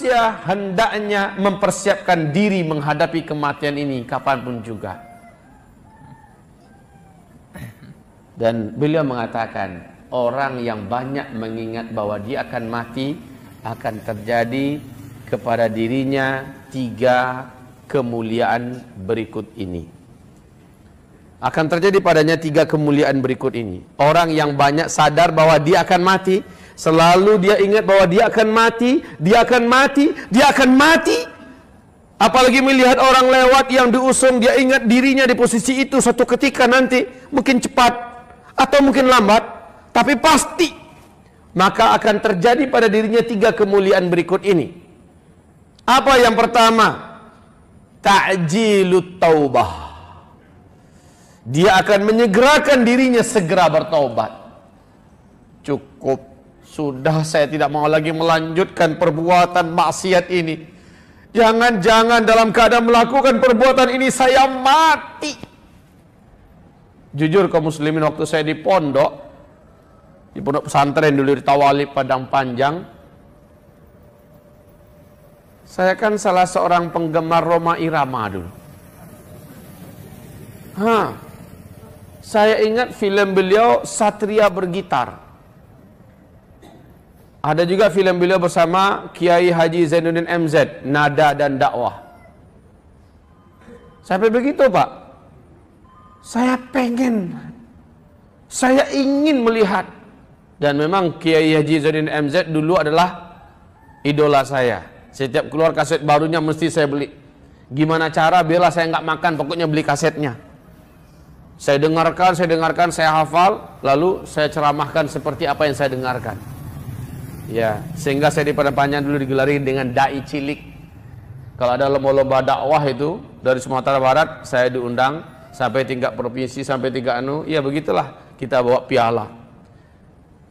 manusia hendaknya mempersiapkan diri menghadapi kematian ini kapanpun juga. Dan beliau mengatakan, orang yang banyak mengingat bahwa dia akan mati, akan terjadi kepada dirinya 3 kemuliaan berikut ini. Akan terjadi padanya 3 kemuliaan berikut ini. Orang yang banyak sadar bahwa dia akan mati, selalu dia ingat bahwa dia akan mati, dia akan mati, dia akan mati. Apalagi melihat orang lewat yang diusung, dia ingat dirinya di posisi itu suatu ketika nanti, mungkin cepat atau mungkin lambat, tapi pasti. Maka akan terjadi pada dirinya 3 kemuliaan berikut ini. Apa yang pertama? Ta'jilut taubah. Dia akan menyegerakan dirinya segera bertaubat. Cukup, sudah, saya tidak mau lagi melanjutkan perbuatan maksiat ini. Jangan-jangan dalam keadaan melakukan perbuatan ini saya mati. Jujur kaum muslimin, waktu saya di pondok pesantren dulu di Tawalib Padang Panjang, saya kan salah seorang penggemar Rhoma Irama dulu. Saya ingat film beliau Satria Bergitar. Ada juga film beliau bersama Kiai Haji Zainuddin MZ, Nada dan Dakwah. Sampai begitu Pak, saya ingin melihat. Dan memang Kiai Haji Zainuddin MZ dulu adalah idola saya. Setiap keluar kaset barunya mesti saya beli. Gimana cara biarlah saya nggak makan, pokoknya beli kasetnya. Saya dengarkan, saya hafal, lalu saya ceramahkan seperti apa yang saya dengarkan. Ya, sehingga saya di Padang Panjang dulu digelari dengan dai cilik. Kalau ada lomba-lomba dakwah itu dari Sumatera Barat, saya diundang sampai tingkat provinsi, sampai tingkat ya begitulah, kita bawa piala.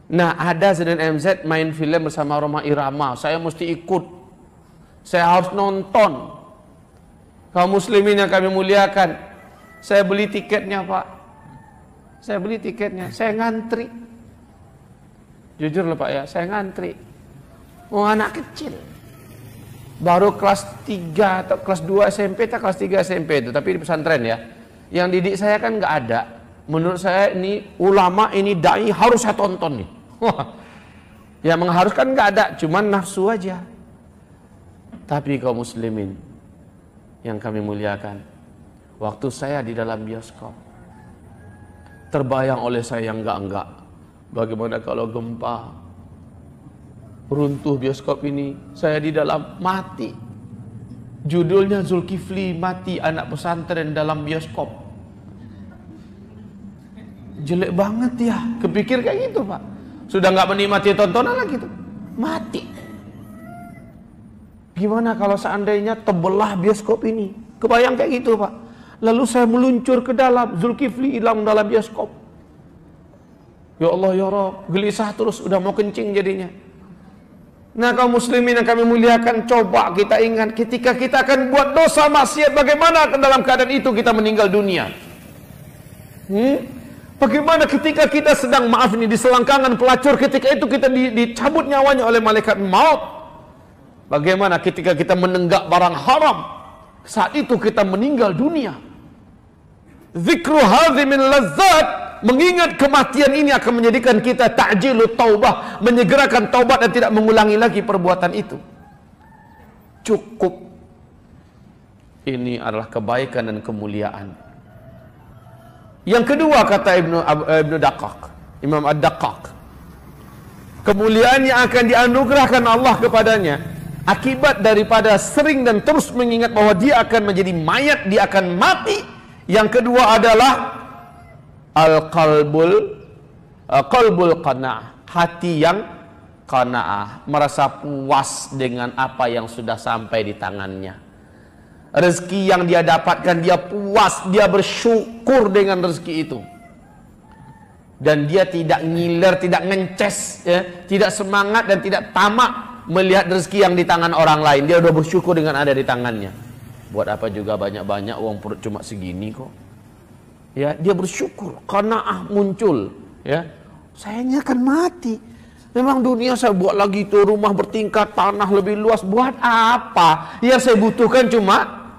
Nah, ada Zainuddin MZ main film bersama Rhoma Irama, saya mesti ikut. Saya harus nonton. Kaum muslimin yang kami muliakan, saya beli tiketnya Pak. Saya beli tiketnya, saya ngantri. Jujur loh Pak ya, saya ngantri. Anak kecil. Baru kelas 3 atau kelas 2 SMP atau kelas 3 SMP itu, tapi di pesantren ya. Yang didik saya kan nggak ada. Menurut saya ini ulama, ini dai harus saya tonton nih. Ya mengharuskan nggak ada, cuman nafsu aja. Tapi kaum muslimin yang kami muliakan, waktu saya di dalam bioskop, terbayang oleh saya yang enggak. Bagaimana kalau gempa, runtuh bioskop ini, saya di dalam mati. Judulnya Zulkifli mati anak pesantren dalam bioskop. Jelek banget ya, kepikir kayak gitu Pak. Sudah nggak menikmati tontonan lagi tuh, mati. Gimana kalau seandainya terbelah bioskop ini? Kebayang kayak gitu Pak. Lalu saya meluncur ke dalam, Zulkifli hilang dalam bioskop. Ya Allah ya Rabb, gelisah terus, udah mau kencing jadinya. Nah kaum muslimin yang kami muliakan, coba kita ingat ketika kita akan buat dosa maksiat, bagaimana dalam keadaan itu kita meninggal dunia. Bagaimana ketika kita sedang, maaf ini, di selangkangan pelacur, ketika itu kita dicabut nyawanya oleh malaikat maut. Bagaimana ketika kita menenggak barang haram, saat itu kita meninggal dunia. Zikru hadhi min lazzat, mengingat kematian ini akan menjadikan kita ta'jilut taubah, menyegerakan taubat dan tidak mengulangi lagi perbuatan itu. Cukup. Ini adalah kebaikan dan kemuliaan. Yang kedua kata Ibnu Daqqaq, Imam Ad-Daqqaq, kemuliaan yang akan dianugerahkan Allah kepadanya akibat daripada sering dan terus mengingat bahwa dia akan menjadi mayat, dia akan mati. Yang kedua adalah qalbul qanaah, hati yang qanaah, merasa puas dengan apa yang sudah sampai di tangannya. Rezeki yang dia dapatkan, dia puas, dia bersyukur dengan rezeki itu. Dan dia tidak ngiler, tidak ngences, ya, tidak semangat dan tidak tamak melihat rezeki yang di tangan orang lain. Dia sudah bersyukur dengan ada di tangannya. Buat apa juga banyak-banyak, uang perut cuma segini kok. Ya, dia bersyukur, qanaah muncul, ya. Sayangnya akan mati. Memang dunia saya buat lagi tuh rumah bertingkat, tanah lebih luas. Buat apa? Yang saya butuhkan cuma,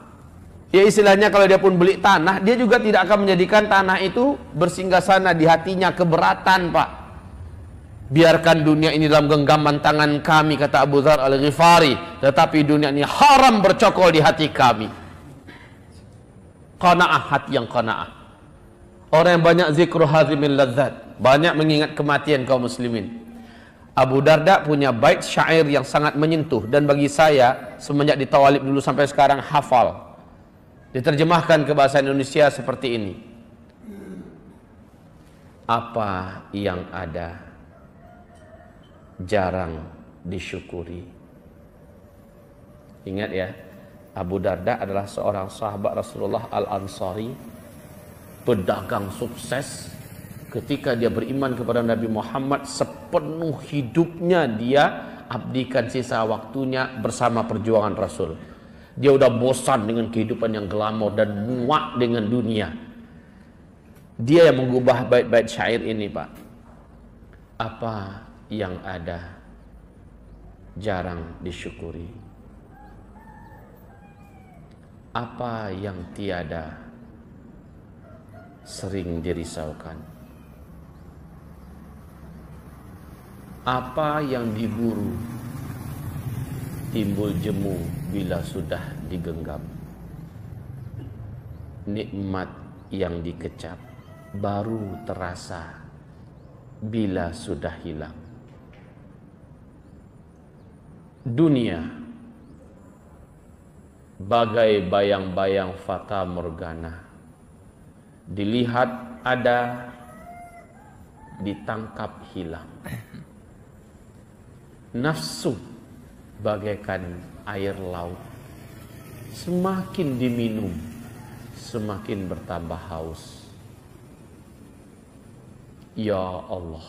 ya istilahnya kalau dia pun beli tanah, dia juga tidak akan menjadikan tanah itu bersinggasana di hatinya, keberatan Pak. Biarkan dunia ini dalam genggaman tangan kami, kata Abu Dzar Al-Ghifari, tetapi dunia ini haram bercokol di hati kami. Qanaah, hati yang qanaah. Orang yang banyak zikru hazimil ladzat, banyak mengingat kematian kaum muslimin. Abu Darda punya bait syair yang sangat menyentuh, dan bagi saya semenjak di Tawalib dulu sampai sekarang hafal. Diterjemahkan ke bahasa Indonesia seperti ini. Apa yang ada jarang disyukuri. Ingat ya, Abu Darda adalah seorang sahabat Rasulullah Al-Ansari, pedagang sukses. Ketika dia beriman kepada Nabi Muhammad, sepenuh hidupnya dia abdikan sisa waktunya bersama perjuangan Rasul. Dia udah bosan dengan kehidupan yang glamor dan muak dengan dunia. Dia yang mengubah bait-bait syair ini, Pak. Apa yang ada jarang disyukuri. Apa yang tiada sering dirisaukan. Apa yang diburu timbul jemu bila sudah digenggam. Nikmat yang dikecap baru terasa bila sudah hilang. Dunia bagai bayang-bayang fata morgana, dilihat ada, ditangkap hilang. Nafsu bagaikan air laut, semakin diminum semakin bertambah haus. Ya Allah,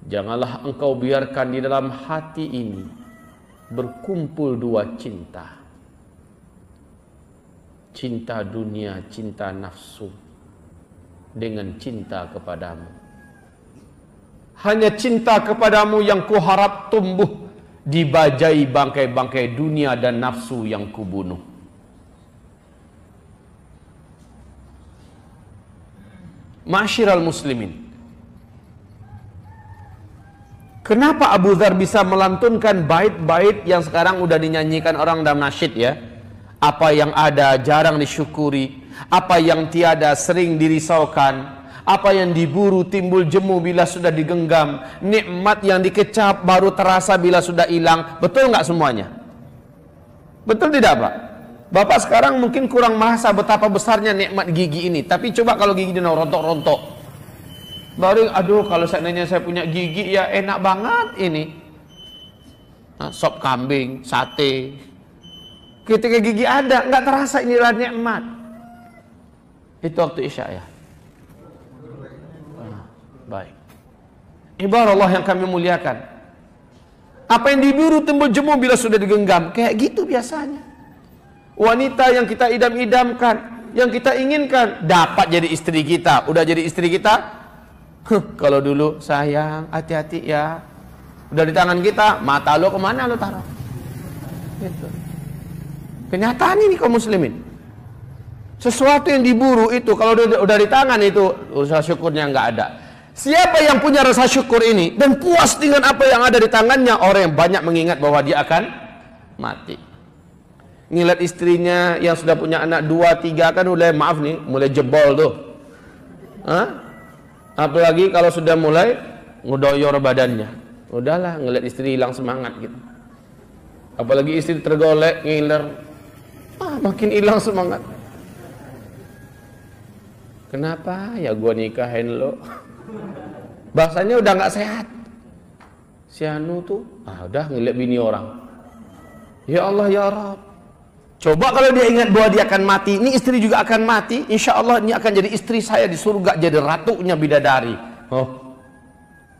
janganlah Engkau biarkan di dalam hati ini berkumpul dua cinta. Cinta dunia, cinta nafsu, dengan cinta kepadamu. Hanya cinta kepadamu yang kuharap tumbuh dibajai bangkai-bangkai dunia dan nafsu yang kubunuh. Ma'asyiral muslimin, kenapa Abu Dzar bisa melantunkan bait-bait yang sekarang udah dinyanyikan orang dalam nasyid ya? Apa yang ada jarang disyukuri, apa yang tiada sering dirisaukan, apa yang diburu timbul jemu bila sudah digenggam, nikmat yang dikecap baru terasa bila sudah hilang. Betul nggak semuanya? Betul tidak Pak? Bapak sekarang mungkin kurang merasa betapa besarnya nikmat gigi ini, tapi coba kalau gigi dia rontok-rontok, baru aduh kalau seandainya saya punya gigi ya enak banget ini. Sop kambing, sate. Ketika gigi ada, nggak terasa inilah nikmat. Itu waktu Isya ya. Baik. Ibarat Allah yang kami muliakan. Apa yang diburu timbul jemu bila sudah digenggam. Kayak gitu biasanya. Wanita yang kita idam-idamkan, yang kita inginkan, dapat jadi istri kita. Udah jadi istri kita, kalau dulu sayang, hati-hati ya. Udah di tangan kita, mata lo kemana lo taruh? Gitu. Kenyataan ini kaum muslimin. Sesuatu yang diburu itu, kalau udah di tangan itu, usaha syukurnya nggak ada. Siapa yang punya rasa syukur ini dan puas dengan apa yang ada di tangannya, orang yang banyak mengingat bahwa dia akan mati. Ngeliat istrinya yang sudah punya anak 2, 3 kan mulai maaf nih, mulai jebol tuh. Apalagi kalau sudah mulai ngedoyor badannya. Udahlah, ngeliat istri hilang semangat gitu. Apalagi istri tergolek, ngiler, makin hilang semangat. Kenapa ya gua nikahin lo? Bahasanya udah nggak sehat. Si Anu tuh, udah ngeliat bini orang. Ya Allah ya Rabb. Coba kalau dia ingat bahwa dia akan mati, ini istri juga akan mati. Insya Allah ini akan jadi istri saya di surga, jadi ratunya bidadari. Oh,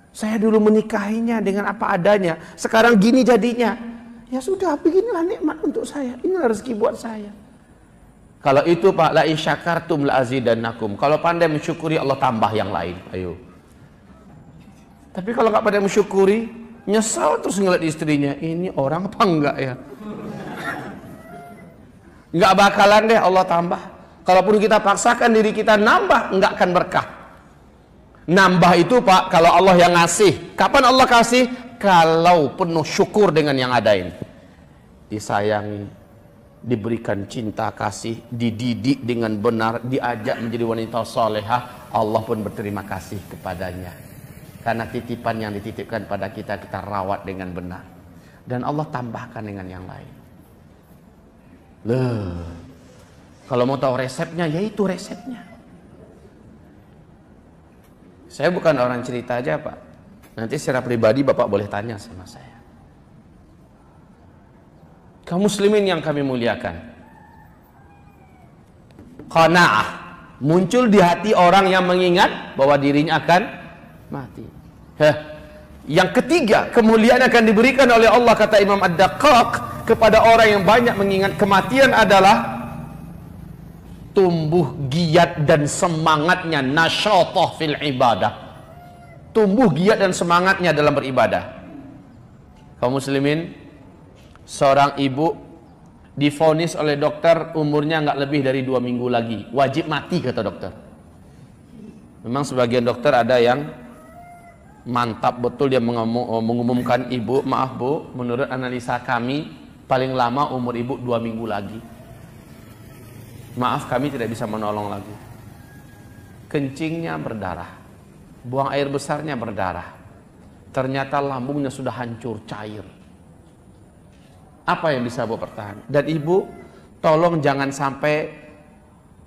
saya dulu menikahinya dengan apa adanya. Sekarang gini jadinya. Ya sudah, beginilah nikmat untuk saya. Inilah rezeki buat saya. Kalau itu Pak, la in syakartum la azidannakum. Kalau pandai mensyukuri Allah tambah yang lain. Ayo. Tapi kalau nggak pada mensyukuri, nyesal terus ngeliat istrinya, ini orang apa enggak ya? Nggak bakalan deh Allah tambah. Kalaupun kita paksakan diri kita nambah, nggak akan berkah. Nambah itu Pak, kalau Allah yang ngasih. Kapan Allah kasih? Kalau penuh syukur dengan yang ada ini. Disayangi, diberikan cinta kasih, dididik dengan benar, diajak menjadi wanita salehah, Allah pun berterima kasih kepadanya. Karena titipan yang dititipkan pada kita, kita rawat dengan benar. Dan Allah tambahkan dengan yang lain. Loh, kalau mau tahu resepnya, yaitu resepnya. Saya bukan orang cerita aja Pak. Nanti secara pribadi Bapak boleh tanya sama saya. Kaum muslimin yang kami muliakan, qanaah muncul di hati orang yang mengingat bahwa dirinya akan mati. Yang ketiga, kemuliaan akan diberikan oleh Allah, kata Imam Ad-Daqqaq, kepada orang yang banyak mengingat kematian adalah tumbuh giat dan semangatnya, nasyatah fil ibadah. Tumbuh giat dan semangatnya dalam beribadah. Kaum muslimin, seorang ibu divonis oleh dokter umurnya nggak lebih dari 2 minggu lagi, wajib mati kata dokter. Memang sebagian dokter ada yang mantap betul, dia mengumumkan, ibu, maaf bu, menurut analisa kami paling lama umur ibu 2 minggu lagi. Maaf, kami tidak bisa menolong lagi. Kencingnya berdarah, buang air besarnya berdarah, ternyata lambungnya sudah hancur, cair. Apa yang bisa bu pertahan? Dan ibu tolong jangan sampai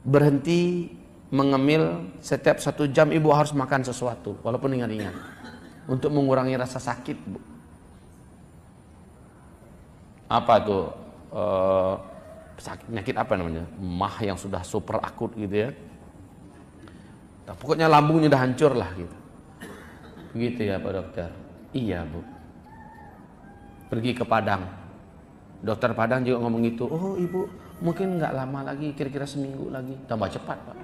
berhenti mengemil. Setiap 1 jam ibu harus makan sesuatu walaupun ringan-ringan untuk mengurangi rasa sakit bu. Apa tuh penyakit apa namanya, mah yang sudah super akut gitu ya. Nah, pokoknya lambungnya udah hancur lah gitu. Begitu ya Pak Dokter? Iya bu. Pergi ke Padang, dokter Padang juga ngomong gitu. Oh ibu mungkin nggak lama lagi, kira-kira seminggu lagi. Tambah cepat Pak.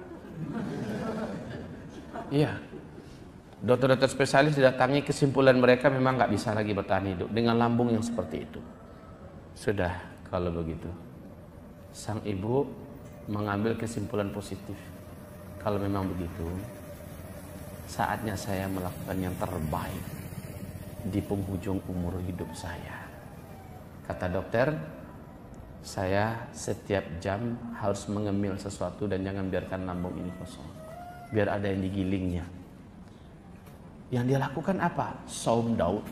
Iya. Dokter-dokter spesialis didatangi, kesimpulan mereka memang nggak bisa lagi bertahan hidup dengan lambung yang seperti itu. Sudah, kalau begitu sang ibu mengambil kesimpulan positif. Kalau memang begitu, saatnya saya melakukan yang terbaik di penghujung umur hidup saya. Kata dokter, saya setiap jam harus mengemil sesuatu dan jangan biarkan lambung ini kosong, biar ada yang digilingnya. Yang dia lakukan apa? Saum Daud.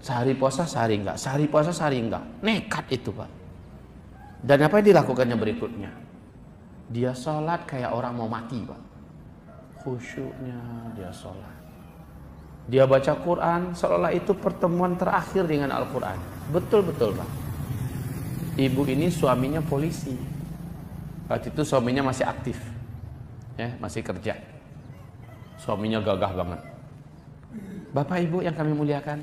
Sehari puasa, sehari enggak. Sehari puasa, sehari enggak. Nekat itu Pak. Dan apa yang dilakukannya berikutnya? Dia sholat kayak orang mau mati Pak. Khusyuknya dia sholat. Dia baca Quran seolah itu pertemuan terakhir dengan Al-Quran. Betul-betul Pak. Ibu ini suaminya polisi. Waktu itu suaminya masih aktif, ya, masih kerja. Suaminya gagah banget. Bapak ibu yang kami muliakan,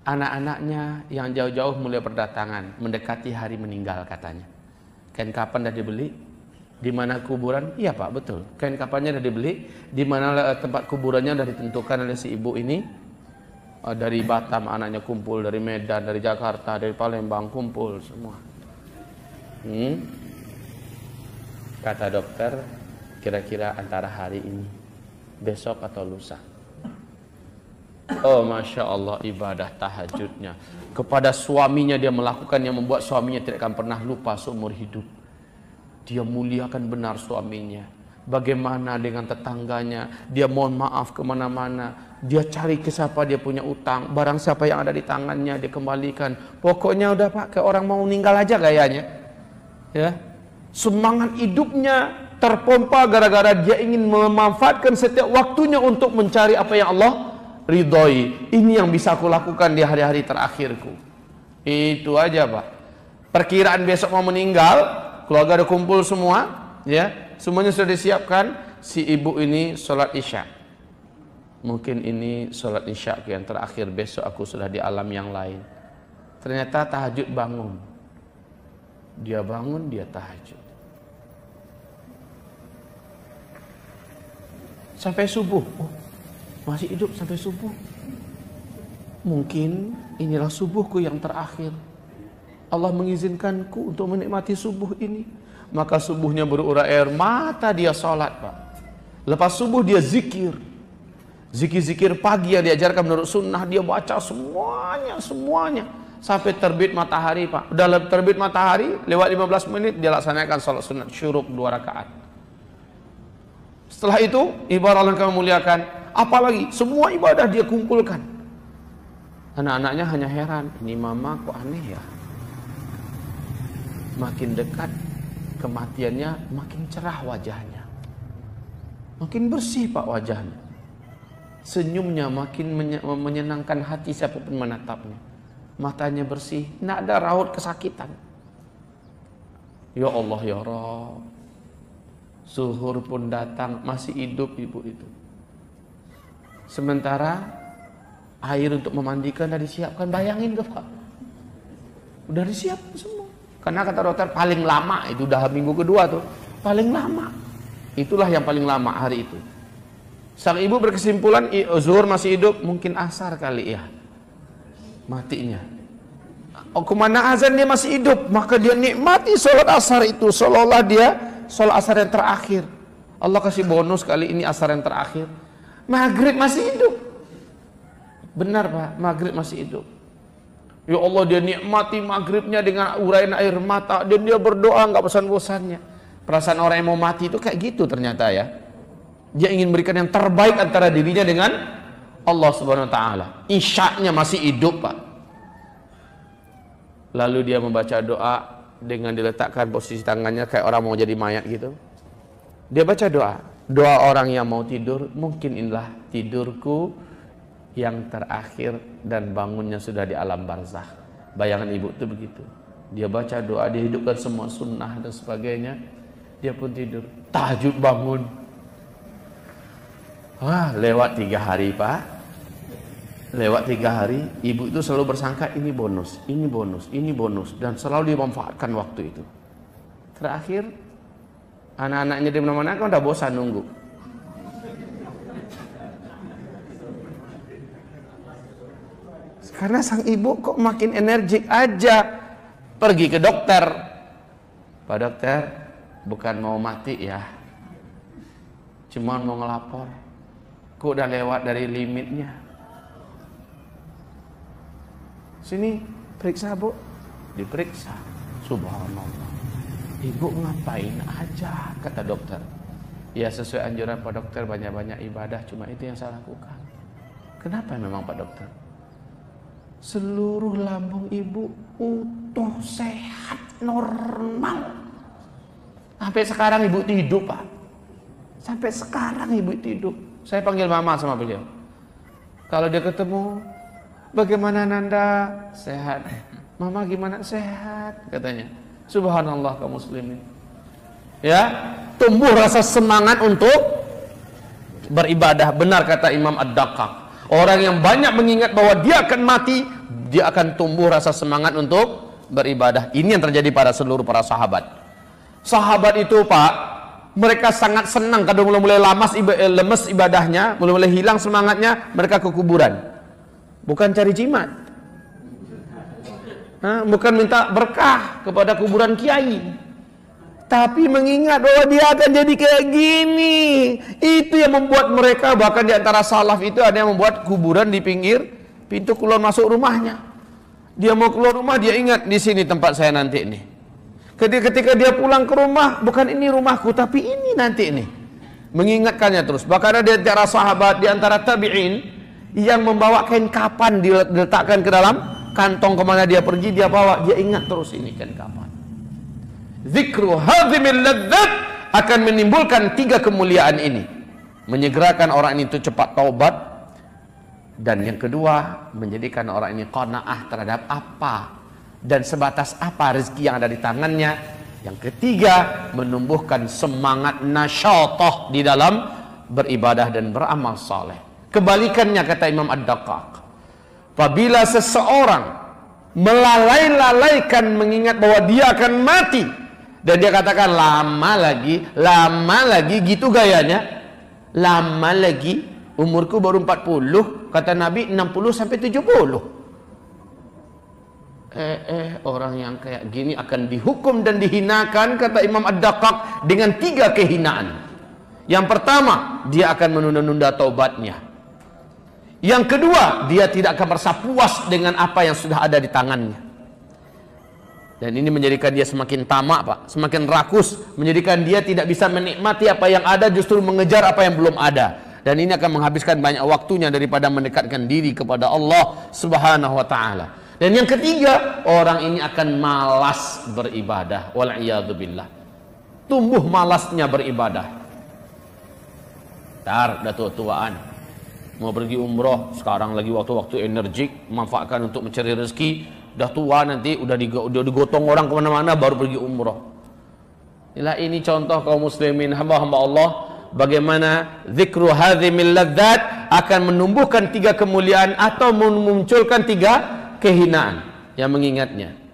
anak-anaknya yang jauh-jauh mulai berdatangan, mendekati hari meninggal katanya. Kain kapan dah dibeli? Di mana kuburan? Iya Pak, betul. Kain kapannya dah dibeli. Di mana tempat kuburannya dah ditentukan oleh si ibu ini. Dari Batam anaknya kumpul, dari Medan, dari Jakarta, dari Palembang kumpul semua. Kata dokter, kira-kira antara hari ini, besok atau lusa. Oh Masya Allah, ibadah tahajudnya kepada suaminya dia melakukan yang membuat suaminya tidak akan pernah lupa seumur hidup. Dia muliakan benar suaminya. Bagaimana dengan tetangganya, dia mohon maaf kemana-mana, dia cari ke siapa dia punya utang, barang siapa yang ada di tangannya dia kembalikan. Pokoknya udah Pak, kayak orang mau meninggal aja gayanya. Ya, semangat hidupnya terpompa gara-gara dia ingin memanfaatkan setiap waktunya untuk mencari apa yang Allah ridhoi. Ini yang bisa aku lakukan di hari-hari terakhirku. Itu aja Pak. Perkiraan besok mau meninggal, keluarga ada kumpul semua, ya, semuanya sudah disiapkan. Si ibu ini sholat isya. Mungkin ini sholat isya yang terakhir, besok aku sudah di alam yang lain. Ternyata tahajud bangun. Dia bangun, dia tahajud. Sampai subuh. Oh, masih hidup sampai subuh. Mungkin inilah subuhku yang terakhir. Allah mengizinkanku untuk menikmati subuh ini. Maka subuhnya berurai air mata, dia sholat, Pak. Lepas subuh dia zikir. Zikir-zikir pagi yang diajarkan menurut sunnah, dia baca semuanya. Sampai terbit matahari, Pak. Udah terbit matahari, lewat 15 menit, dia laksanakan sholat sunat syuruk 2 rakaat. Setelah itu, ibadah yang kami muliakan, apalagi semua ibadah dia kumpulkan. Anak-anaknya hanya heran, ini mama kok aneh ya. Makin dekat kematiannya, makin cerah wajahnya. Makin bersih, Pak, wajahnya. Senyumnya makin menyenangkan hati siapapun menatapnya. Matanya bersih, tidak ada raut kesakitan. Ya Allah ya Rabb. Zuhur pun datang, masih hidup ibu itu. Sementara air untuk memandikan sudah disiapkan, bayangin tuh Pak. Udah disiapkan semua. Karena kata dokter paling lama itu udah minggu kedua tuh, paling lama. Itulah yang paling lama hari itu. Sang ibu berkesimpulan zuhur masih hidup, mungkin asar kali ya matinya. Kemana azan dia masih hidup, maka dia nikmati sholat asar itu seolah-olah dia sholat asar yang terakhir. Allah kasih bonus kali ini asar yang terakhir. Maghrib masih hidup. Benar Pak, maghrib masih hidup. Ya Allah, dia nikmati maghribnya dengan uraian air mata, dan dia berdoa nggak bosan-bosannya. Perasaan orang yang mau mati itu kayak gitu ternyata ya. Dia ingin memberikan yang terbaik antara dirinya dengan Allah Subhanahu wa taala. Isyaknya masih hidup, Pak. Lalu dia membaca doa dengan diletakkan posisi tangannya kayak orang mau jadi mayat gitu. Dia baca doa orang yang mau tidur, mungkin inilah tidurku yang terakhir dan bangunnya sudah di alam barzakh. Bayangan ibu itu begitu. Dia baca doa, dia hidupkan semua sunnah dan sebagainya. Dia pun tidur. Tahajud bangun. Wah, lewat 3 hari Pak. Lewat 3 hari, ibu itu selalu bersangka ini bonus, ini bonus, ini bonus, dan selalu dia memanfaatkan waktu itu. Terakhir, anak-anaknya di mana-mana kan udah bosan nunggu. Karena sang ibu kok makin energik aja, pergi ke dokter. Pak dokter, bukan mau mati ya, cuman mau ngelapor. Kok udah lewat dari limitnya. Sini, periksa Bu. Diperiksa. Subhanallah. Ibu ngapain aja, kata dokter. Ya sesuai anjuran Pak dokter, banyak-banyak ibadah, cuma itu yang saya lakukan. Kenapa memang Pak dokter? Seluruh lambung ibu utuh, sehat, normal. Sampai sekarang ibu hidup Pak. Sampai sekarang ibu hidup. Saya panggil mama sama beliau. Kalau dia ketemu, bagaimana Nanda? Sehat. Mama gimana? Sehat, katanya. Subhanallah kaum muslimin. Ya, tumbuh rasa semangat untuk beribadah. Benar kata Imam Ad-Daqqaq. Orang yang banyak mengingat bahwa dia akan mati, dia akan tumbuh rasa semangat untuk beribadah. Ini yang terjadi pada seluruh para sahabat. Sahabat itu Pak, mereka sangat senang kalau mulai lemes ibadahnya, mulai hilang semangatnya, mereka ke kuburan. Bukan cari jimat, bukan minta berkah kepada kuburan kiai, tapi mengingat bahwa dia akan jadi kayak gini. Itu yang membuat mereka, bahkan di antara salaf itu ada yang membuat kuburan di pinggir pintu keluar masuk rumahnya. Dia mau keluar rumah, dia ingat di sini tempat saya nanti ini. Ketika dia pulang ke rumah, bukan ini rumahku, tapi ini nanti ini. Mengingatkannya terus. Bahkan ada di antara sahabat, di antara tabi'in yang membawa kain kapan diletakkan ke dalam kantong kemana dia pergi, dia bawa, dia ingat terus ini kain kapan. Zikru hadhimil ladzat akan menimbulkan 3 kemuliaan ini. Menyegerakan orang itu cepat taubat, dan yang kedua menjadikan orang ini qanaah terhadap apa dan sebatas apa rezeki yang ada di tangannya. Yang ketiga menumbuhkan semangat nasyatah di dalam beribadah dan beramal saleh. Kebalikannya kata Imam Ad-Daqqaq, apabila seseorang melalaikan mengingat bahwa dia akan mati, dan dia katakan lama lagi gitu gayanya, lama lagi, Umurku baru 40, kata Nabi 60 sampai 70. Orang yang kayak gini akan dihukum dan dihinakan, kata Imam Ad-Daqqaq, dengan 3 kehinaan. Yang pertama, dia akan menunda-nunda taubatnya. Yang kedua, dia tidak akan merasa puas dengan apa yang sudah ada di tangannya. Dan ini menjadikan dia semakin tamak, Pak, semakin rakus, menjadikan dia tidak bisa menikmati apa yang ada, justru mengejar apa yang belum ada. Dan ini akan menghabiskan banyak waktunya daripada mendekatkan diri kepada Allah Subhanahu wa taala. Dan yang ketiga, orang ini akan malas beribadah. Wal'iyadzubillah. Tumbuh malasnya beribadah. Dah tua-tuaan, mau pergi umroh, sekarang lagi waktu-waktu energik, manfaatkan untuk mencari rezeki. Dah tua nanti udah digotong orang kemana-mana baru pergi umroh. Inilah ini contoh kaum muslimin, hamba-hamba Allah, bagaimana zikru hadhimil ladzat akan menumbuhkan 3 kemuliaan atau memunculkan 3 kehinaan yang mengingatnya.